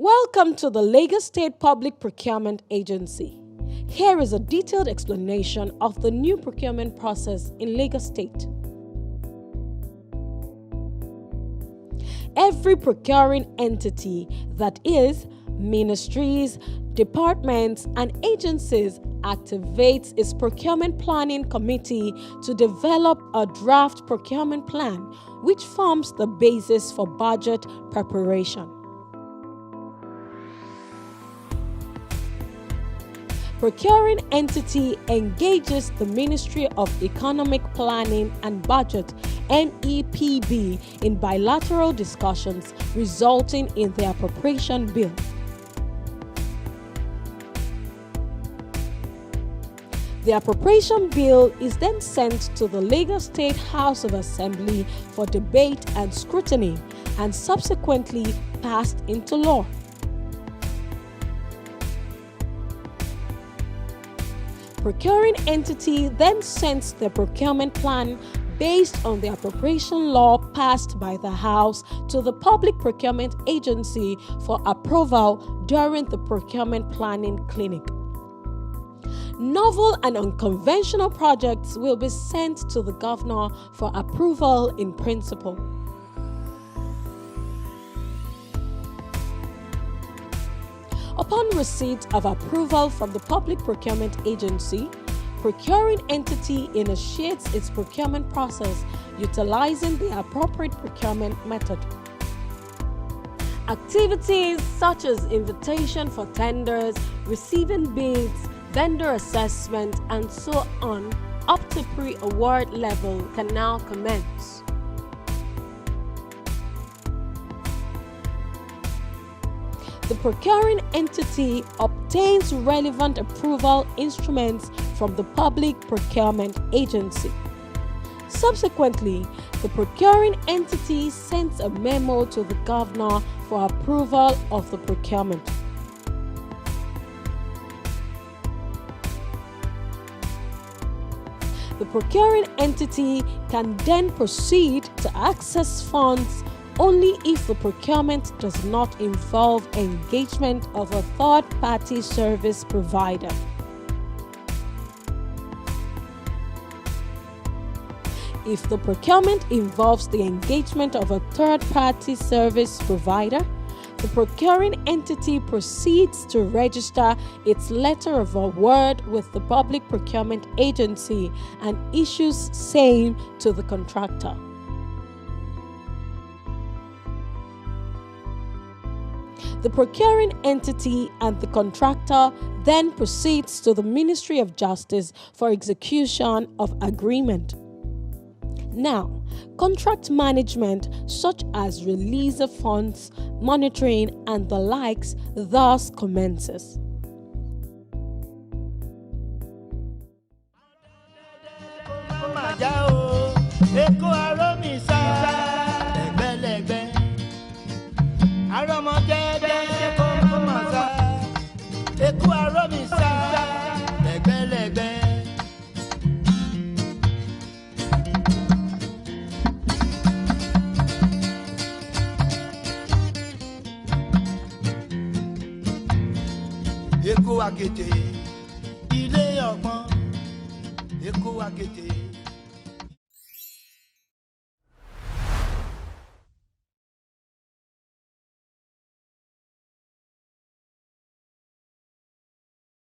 Welcome to the Lagos State Public Procurement Agency. Here is a detailed explanation of the new procurement process in Lagos State. Every procuring entity, that is, ministries, departments, and agencies, activates its procurement planning committee to develop a draft procurement plan, which forms the basis for budget preparation. Procuring entity engages the Ministry of Economic Planning and Budget (MEPB) in bilateral discussions resulting in the appropriation bill. The appropriation bill is then sent to the Lagos State House of Assembly for debate and scrutiny, and subsequently passed into law. Procuring entity then sends the procurement plan based on the appropriation law passed by the House to the Public Procurement Agency for approval during the procurement planning clinic. Novel and unconventional projects will be sent to the governor for approval in principle. Upon receipt of approval from the Public Procurement Agency, procuring entity initiates its procurement process utilizing the appropriate procurement method. Activities such as invitation for tenders, receiving bids, vendor assessment, and so on up to pre-award level can now commence. The procuring entity obtains relevant approval instruments from the Public Procurement Agency. Subsequently, the procuring entity sends a memo to the governor for approval of the procurement. The procuring entity can then proceed to access funds only if the procurement does not involve engagement of a third-party service provider. If the procurement involves the engagement of a third-party service provider, the procuring entity proceeds to register its letter of award with the Public Procurement Agency and issues same to the contractor. The procuring entity and the contractor then proceeds to the Ministry of Justice for execution of agreement. Now, contract management such as release of funds, monitoring, and the likes thus commences. Eko akete, ilé ọgbọ́n, eko akete.